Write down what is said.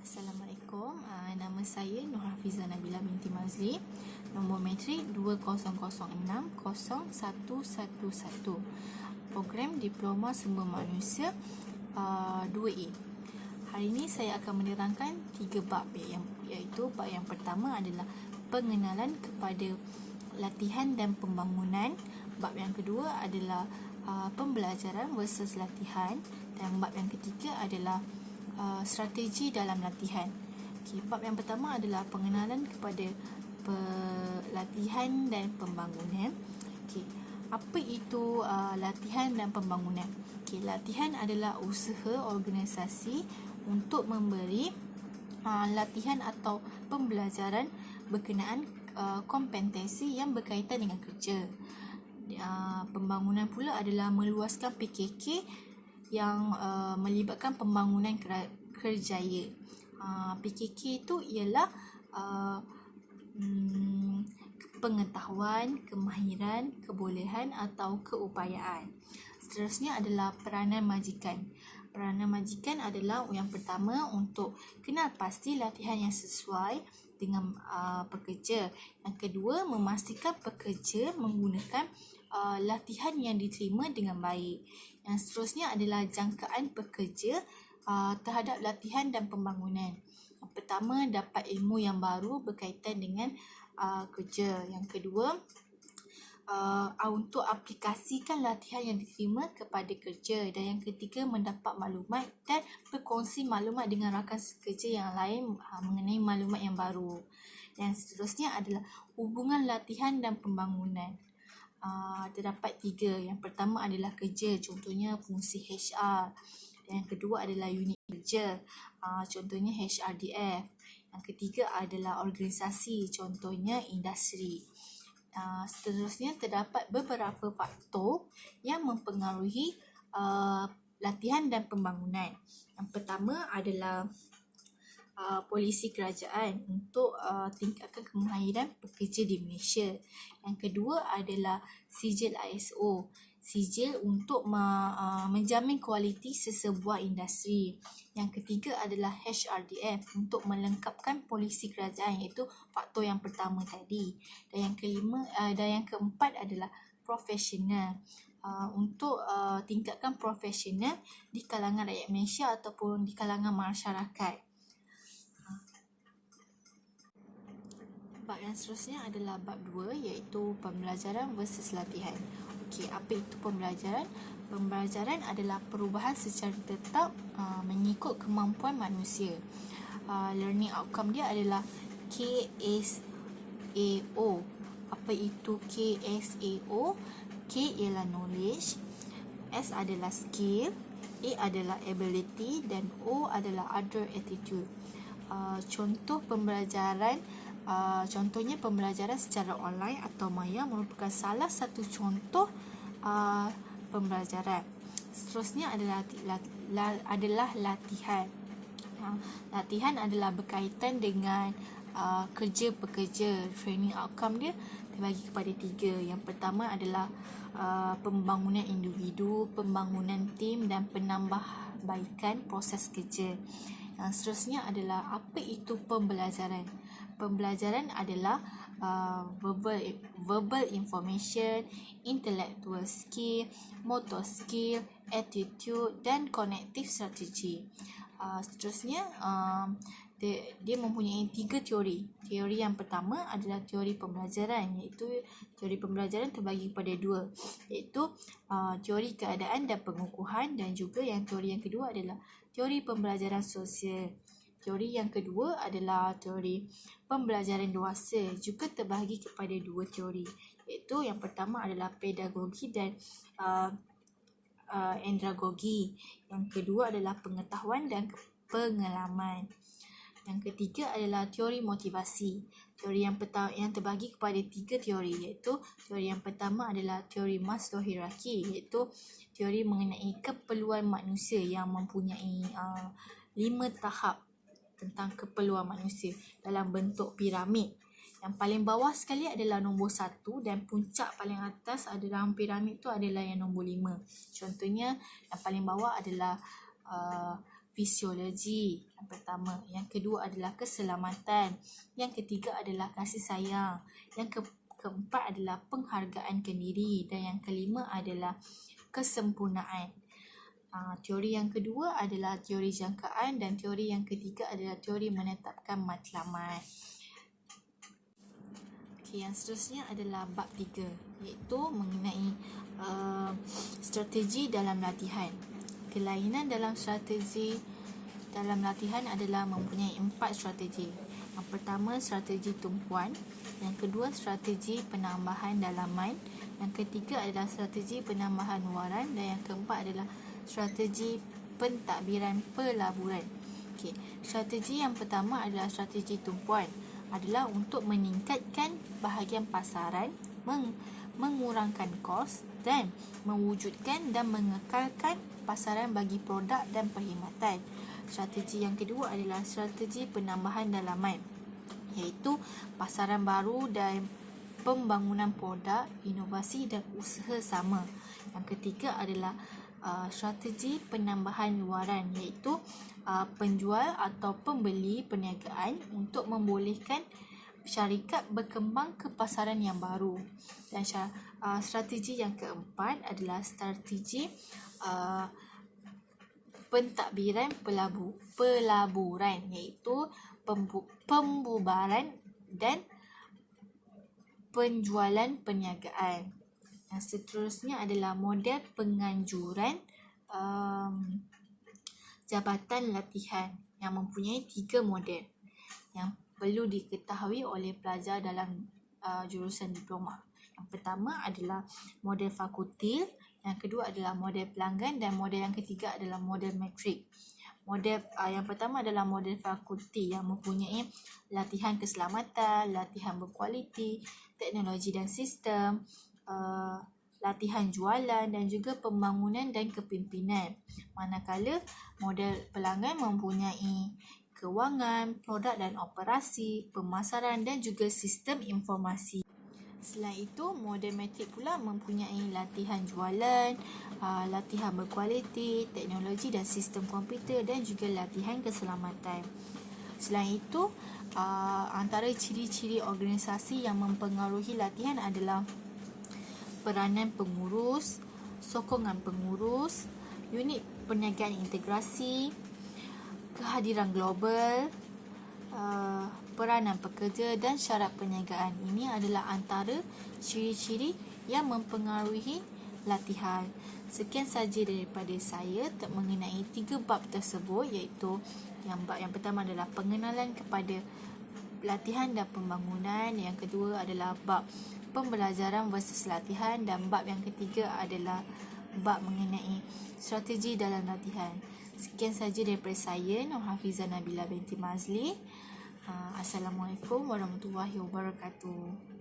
Assalamualaikum, nama saya Nur Hafizah Nabila binti Mazli, nombor matrik 20060111, program Diploma Sumber Manusia 2A. Hari ini saya akan menerangkan 3 bab, iaitu bab yang pertama adalah pengenalan kepada latihan dan pembangunan, bab yang kedua adalah pembelajaran versus latihan, dan bab yang ketiga adalah strategi dalam latihan. Bab yang pertama adalah pengenalan kepada latihan dan pembangunan. Apa itu latihan dan pembangunan? Latihan adalah usaha organisasi untuk memberi latihan atau pembelajaran berkenaan kompetensi yang berkaitan dengan kerja. Pembangunan pula adalah meluaskan PKK yang melibatkan pembangunan kerjaya. PKK itu ialah pengetahuan, kemahiran, kebolehan atau keupayaan. Seterusnya adalah peranan majikan. Peranan majikan adalah yang pertama untuk kenal pasti latihan yang sesuai dengan pekerja. Yang kedua, memastikan pekerja menggunakan latihan yang diterima dengan baik. Yang seterusnya adalah jangkaan pekerja terhadap latihan dan pembangunan. Yang pertama, dapat ilmu yang baru berkaitan dengan kerja. Yang kedua, untuk aplikasikan latihan yang diterima kepada kerja. Dan yang ketiga, mendapat maklumat dan berkongsi maklumat dengan rakan kerja yang lain mengenai maklumat yang baru. Dan seterusnya adalah hubungan latihan dan pembangunan. Terdapat 3. Yang pertama adalah kerja, contohnya fungsi HR. Yang kedua adalah unit kerja, contohnya HRDF. Yang ketiga adalah organisasi, contohnya industri. Seterusnya terdapat beberapa faktor yang mempengaruhi latihan dan pembangunan. Yang pertama adalah polisi kerajaan untuk tingkatkan kemahiran pekerja di Malaysia. Yang kedua adalah sijil ISO, sijil untuk menjamin kualiti sesebuah industri. Yang ketiga adalah HRDF untuk melengkapkan polisi kerajaan, iaitu faktor yang pertama tadi. Dan yang keempat adalah profesional, untuk tingkatkan profesional di kalangan rakyat Malaysia ataupun di kalangan masyarakat. Bab yang seterusnya adalah bab 2, iaitu pembelajaran versus latihan. Apa itu pembelajaran? Pembelajaran adalah perubahan secara tetap mengikut kemampuan manusia. Learning outcome dia adalah KSAO. Apa itu KSAO? K ialah knowledge, S adalah skill, A adalah ability, dan O adalah other attitude. Contoh pembelajaran, contohnya pembelajaran secara online atau maya merupakan salah satu contoh pembelajaran. Seterusnya adalah latihan. Latihan adalah berkaitan dengan kerja pekerja. Training outcome dia terbagi kepada 3. Yang pertama adalah pembangunan individu, pembangunan tim, dan penambahbaikan proses kerja. Yang seterusnya adalah apa itu pembelajaran. Pembelajaran adalah verbal information, intellectual skill, motor skill, attitude, dan cognitive strategy. Seterusnya, dia mempunyai 3 teori. Teori yang pertama adalah teori pembelajaran, iaitu teori pembelajaran terbagi kepada 2, iaitu teori keadaan dan pengukuhan, dan juga yang teori yang kedua adalah teori pembelajaran sosial. Teori yang kedua adalah teori pembelajaran dewasa, juga terbahagi kepada 2 teori, iaitu yang pertama adalah pedagogi dan andragogi. Yang kedua adalah pengetahuan dan pengalaman. Yang ketiga adalah teori motivasi. Teori yang terbagi kepada 3 teori, iaitu teori yang pertama adalah teori Maslow hierarki, iaitu teori mengenai keperluan manusia yang mempunyai 5 tahap tentang keperluan manusia dalam bentuk piramid. Yang paling bawah sekali adalah nombor 1 dan puncak paling atas dalam piramid itu adalah yang nombor 5. Contohnya, yang paling bawah adalah fisiologi yang pertama. Yang kedua adalah keselamatan. Yang ketiga adalah kasih sayang. Yang keempat adalah penghargaan ke diri. Dan yang kelima adalah kesempurnaan. Teori yang kedua adalah teori jangkaan dan teori yang ketiga adalah teori menetapkan matlamat. Okay, yang seterusnya adalah bab 3 iaitu mengenai strategi dalam latihan. Kelainan dalam strategi dalam latihan adalah mempunyai 4 strategi. Yang pertama, strategi tumpuan. Yang kedua, strategi penambahan dalaman. Yang ketiga adalah strategi penambahan luaran. Dan yang keempat adalah strategi pentadbiran pelaburan. Okey, strategi yang pertama adalah strategi tumpuan. Adalah untuk meningkatkan bahagian pasaran, mengurangkan kos dan mewujudkan dan mengekalkan pasaran bagi produk dan perkhidmatan. Strategi yang kedua adalah strategi penambahan dalaman, iaitu pasaran baru dan pembangunan produk, inovasi dan usaha sama. Yang ketiga adalah strategi penambahan luaran, iaitu penjual atau pembeli perniagaan untuk membolehkan syarikat berkembang ke pasaran yang baru. Dan strategi yang keempat adalah strategi pentadbiran pelaburan, iaitu pembubaran dan penjualan perniagaan. Yang seterusnya adalah model penganjuran jabatan latihan yang mempunyai 3 model yang perlu diketahui oleh pelajar dalam jurusan diploma. Yang pertama adalah model fakulti, yang kedua adalah model pelanggan dan model yang ketiga adalah model metrik. Model yang pertama adalah model fakulti yang mempunyai latihan keselamatan, latihan berkualiti, teknologi dan sistem, latihan jualan dan juga pembangunan dan kepimpinan. Manakala model pelanggan mempunyai kewangan, produk dan operasi, pemasaran dan juga sistem informasi. Selain itu, model metrik pula mempunyai latihan jualan, latihan berkualiti, teknologi dan sistem komputer dan juga latihan keselamatan. Selain itu, antara ciri-ciri organisasi yang mempengaruhi latihan adalah peranan pengurus, sokongan pengurus, unit perniagaan integrasi, kehadiran global, peranan pekerja dan syarat perniagaan. Ini adalah antara ciri-ciri yang mempengaruhi latihan. Sekian saja daripada saya mengenai 3 bab tersebut, iaitu bab yang pertama adalah pengenalan kepada latihan dan pembangunan, yang kedua adalah bab pembelajaran versus latihan dan bab yang ketiga adalah bab mengenai strategi dalam latihan. Sekian saja daripada saya, Nur Hafizah Nabila binti Mazli. Assalamualaikum warahmatullahi wabarakatuh.